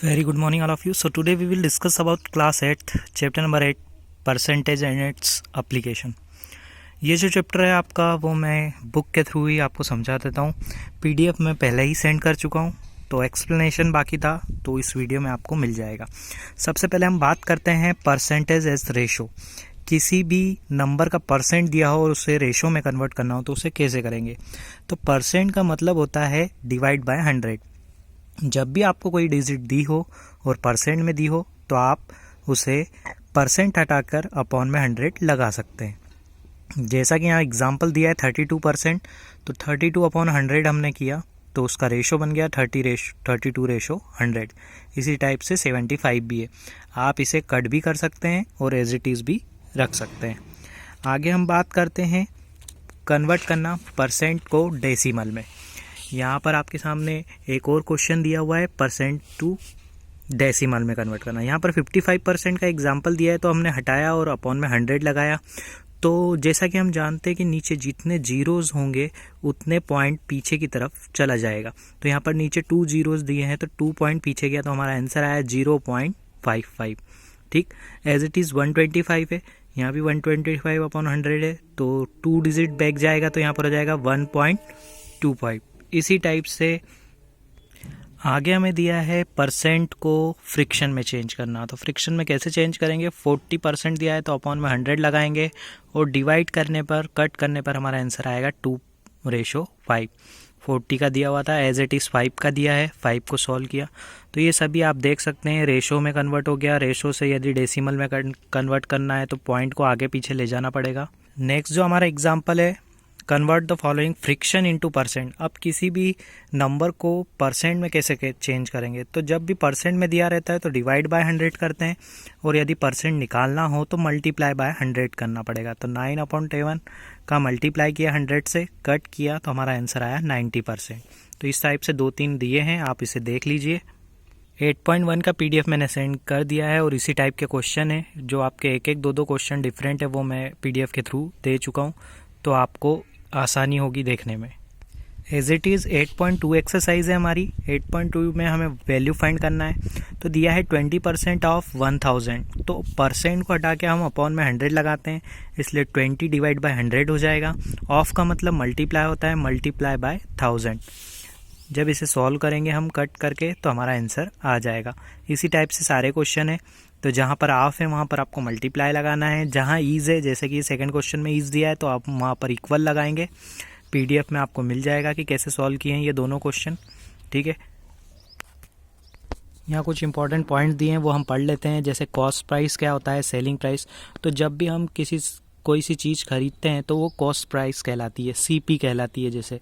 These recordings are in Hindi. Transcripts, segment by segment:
Very good morning all of you. So today we will discuss about class 8 chapter number 8 percentage and its application. ये जो चैप्टर है आपका वो मैं बुक के थ्रू ही आपको समझा देता हूँ। पीडीएफ में पहले ही सेंड कर चुका हूँ, तो एक्सप्लेनेशन बाकी था तो इस वीडियो में आपको मिल जाएगा। सबसे पहले हम बात करते हैं परसेंटेज एज रेशो। किसी भी नंबर का परसेंट दिया हो और उसे रेशो में कन्वर्ट करना हो तो उसे कैसे करेंगे। तो परसेंट का मतलब होता है डिवाइड बाय 100। जब भी आपको कोई डिजिट दी हो और परसेंट में दी हो तो आप उसे परसेंट हटाकर अपॉन में 100 लगा सकते हैं। जैसा कि यहाँ एग्जांपल दिया है 32%, तो 32 अपॉन 100 हमने किया तो उसका रेशो बन गया 32 रेशो 100। इसी टाइप से 75 भी है, आप इसे कट भी कर सकते हैं और एज इट इज़ भी रख सकते हैं। आगे हम बात करते हैं कन्वर्ट करना परसेंट को डेसिमल में। यहाँ पर आपके सामने एक और क्वेश्चन दिया हुआ है परसेंट टू डेसिमल में कन्वर्ट करना। यहाँ पर 55% का एग्जांपल दिया है तो हमने हटाया और अपॉन में 100 लगाया। तो जैसा कि हम जानते हैं कि नीचे जितने जीरोज़ होंगे उतने पॉइंट पीछे की तरफ चला जाएगा। तो यहाँ पर नीचे 2 जीरोज़ दिए हैं तो 2 पॉइंट पीछे गया तो हमारा आंसर आया 0.55। ठीक, एज इट इज़ 125 है, यहाँ भी 125 अपॉन 100 है तो 2 डिजिट बैक जाएगा तो यहाँ पर हो जाएगा 1.25। इसी टाइप से आगे हमें दिया है परसेंट को फ्रिक्शन में चेंज करना। तो फ्रिक्शन में कैसे चेंज करेंगे, 40% दिया है तो अपॉन में 100 लगाएंगे और डिवाइड करने पर कट करने पर हमारा आंसर आएगा 2:5। 40 का दिया हुआ था, एज इट इज़ 5 का दिया है, 5 को सॉल्व किया तो ये सभी आप देख सकते हैं रेशो में कन्वर्ट हो गया। रेशो से यदि डेसिमल में कन्वर्ट करना है तो पॉइंट को आगे पीछे ले जाना पड़ेगा। नेक्स्ट जो हमारा एग्जाम्पल है convert the following friction into percent. अब किसी भी नंबर को परसेंट में कैसे चेंज करेंगे, तो जब भी परसेंट में दिया रहता है तो डिवाइड बाय 100 करते हैं और यदि परसेंट निकालना हो तो मल्टीप्लाई बाय 100 करना पड़ेगा। तो 9/7 का मल्टीप्लाई किया 100 से, कट किया तो हमारा आंसर आया 90%। तो इस टाइप से 2-3 दिए हैं, आप इसे देख लीजिए। 8.1 का पीडीएफ मैंने सेंड कर दिया है और इसी टाइप के क्वेश्चन है जो आपके एक एक दो क्वेश्चन डिफरेंट है वो मैं पीडीएफ के थ्रू दे चुका हूँ, तो आपको आसानी होगी देखने में। एज इट इज़ 8.2 एक्सरसाइज है हमारी। 8.2 में हमें वैल्यू फाइंड करना है। तो दिया है 20% ऑफ 1000, तो परसेंट को हटा के हम अपॉन में 100 लगाते हैं, इसलिए 20 डिवाइड बाय 100 हो जाएगा। ऑफ का मतलब मल्टीप्लाई होता है, मल्टीप्लाई बाय 1000। जब इसे सॉल्व करेंगे हम कट करके तो हमारा आंसर आ जाएगा। इसी टाइप से सारे क्वेश्चन है, तो जहाँ पर ऑफ है वहाँ पर आपको मल्टीप्लाई लगाना है। जहाँ ईज़ है, जैसे कि सेकंड क्वेश्चन में ईज़ दिया है तो आप वहाँ पर इक्वल लगाएंगे। पीडीएफ में आपको मिल जाएगा कि कैसे सॉल्व किए हैं ये दोनों क्वेश्चन। ठीक है, यहाँ कुछ इंपॉर्टेंट पॉइंट दिए हैं वो हम पढ़ लेते हैं। जैसे कॉस्ट प्राइस क्या होता है, सेलिंग प्राइस। तो जब भी हम कोई सी चीज़ खरीदते हैं तो वो कॉस्ट प्राइस कहलाती है, सीपी कहलाती है। जैसे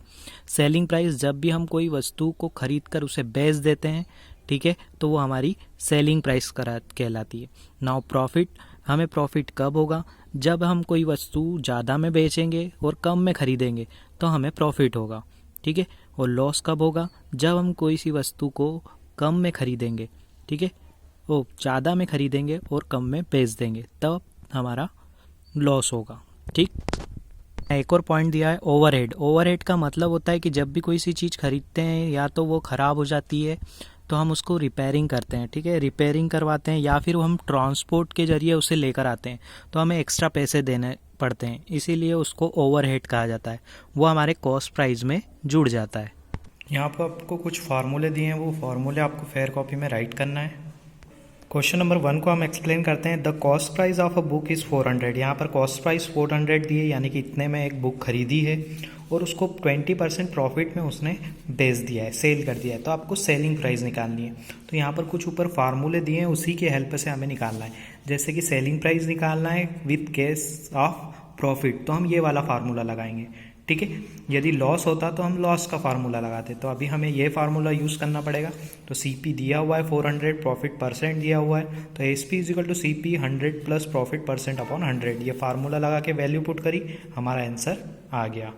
सेलिंग प्राइस, जब भी हम कोई वस्तु को खरीद कर उसे बेच देते हैं, ठीक है, तो वो हमारी सेलिंग प्राइस कहलाती है। नाउ प्रॉफिट, हमें प्रॉफिट कब होगा, जब हम कोई वस्तु ज़्यादा में बेचेंगे और कम में खरीदेंगे तो हमें प्रॉफिट होगा। ठीक है, और लॉस कब होगा, जब हम कोई सी वस्तु को कम में खरीदेंगे, ठीक है, वो ज़्यादा में खरीदेंगे और कम में बेच देंगे तब हमारा लॉस होगा। ठीक, एक और पॉइंट दिया है ओवरहेड। ओवरहेड का मतलब होता है कि जब भी कोई सी चीज़ खरीदते हैं या तो वो ख़राब हो जाती है तो हम उसको रिपेयरिंग करते हैं। ठीक है, रिपेयरिंग करवाते हैं या फिर हम ट्रांसपोर्ट के ज़रिए उसे लेकर आते हैं तो हमें एक्स्ट्रा पैसे देने पड़ते हैं, इसीलिए उसको ओवरहेड कहा जाता है। वो हमारे कॉस्ट प्राइस में जुड़ जाता है। यहाँ पर आपको कुछ फार्मूले दिए हैं, वो फार्मूले आपको फेयर कॉपी में राइट करना है। क्वेश्चन नंबर 1 को हम एक्सप्लेन करते हैं। The cost price of a book is 400। यहाँ पर कॉस्ट प्राइस 400 दी है, यानी कि इतने में एक बुक खरीदी है और उसको 20% प्रॉफिट में उसने बेच दिया है, सेल कर दिया है। तो आपको सेलिंग प्राइस निकालनी है। तो यहाँ पर कुछ ऊपर फार्मूले दिए हैं, उसी के हेल्प से हमें निकालना है। जैसे कि सेलिंग प्राइस निकालना है विथ केस ऑफ प्रॉफिट, तो हम ये वाला फार्मूला लगाएंगे। ठीक है, यदि लॉस होता तो हम लॉस का फार्मूला लगाते, तो अभी हमें ये फार्मूला यूज़ करना पड़ेगा। तो सीपी दिया हुआ है 400, प्रॉफिट परसेंट दिया हुआ है, तो SP is equal to CP 100 plus profit percent upon 100। ये फार्मूला लगा के वैल्यू पुट करी, हमारा आंसर आ गया।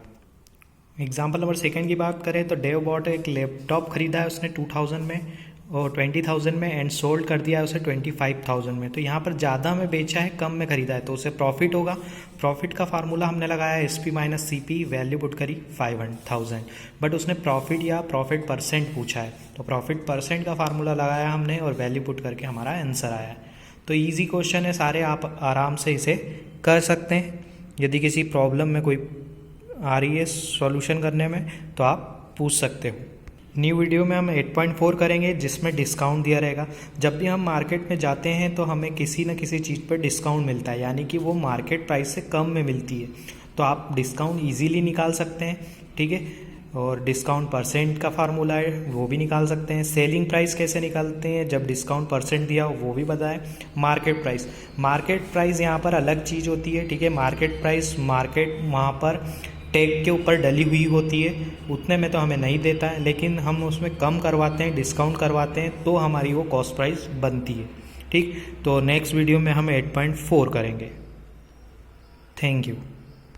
एग्जाम्पल नंबर 2 की बात करें तो डेव बॉट एक लैपटॉप खरीदा है उसने 2000 में, और 20,000 में एंड सोल्ड कर दिया है उसे 25,000 में। तो यहाँ पर ज़्यादा में बेचा है, कम में ख़रीदा है, तो उसे प्रॉफिट होगा। प्रॉफिट का फार्मूला हमने लगाया SP minus CP, value put करी 5,000, बट उसने प्रॉफिट या प्रॉफिट परसेंट पूछा है, तो प्रॉफिट परसेंट का फार्मूला लगाया हमने और वैल्यू पुट करके हमारा आंसर आया है। तो ईजी क्वेश्चन है सारे, आप आराम से इसे कर सकते हैं। यदि किसी प्रॉब्लम में कोई आ रही है सॉल्यूशन करने में तो आप पूछ सकते हो। न्यू वीडियो में हम 8.4 करेंगे जिसमें डिस्काउंट दिया रहेगा। जब भी हम मार्केट में जाते हैं तो हमें किसी न किसी चीज़ पर डिस्काउंट मिलता है, यानी कि वो मार्केट प्राइस से कम में मिलती है, तो आप डिस्काउंट ईजीली निकाल सकते हैं, ठीक है। और डिस्काउंट परसेंट का फार्मूला है वो भी निकाल सकते हैं। सेलिंग प्राइस कैसे निकालते हैं जब डिस्काउंट परसेंट दिया हो वो भी बताएं। मार्केट प्राइस यहाँ पर अलग चीज़ होती है, ठीक है। मार्केट प्राइस वहाँ पर टैग के ऊपर डली हुई होती है, उतने में तो हमें नहीं देता है, लेकिन हम उसमें कम करवाते हैं, डिस्काउंट करवाते हैं, तो हमारी वो कॉस्ट प्राइस बनती है, ठीक। तो नेक्स्ट वीडियो में हम 8.4 करेंगे। Thank you.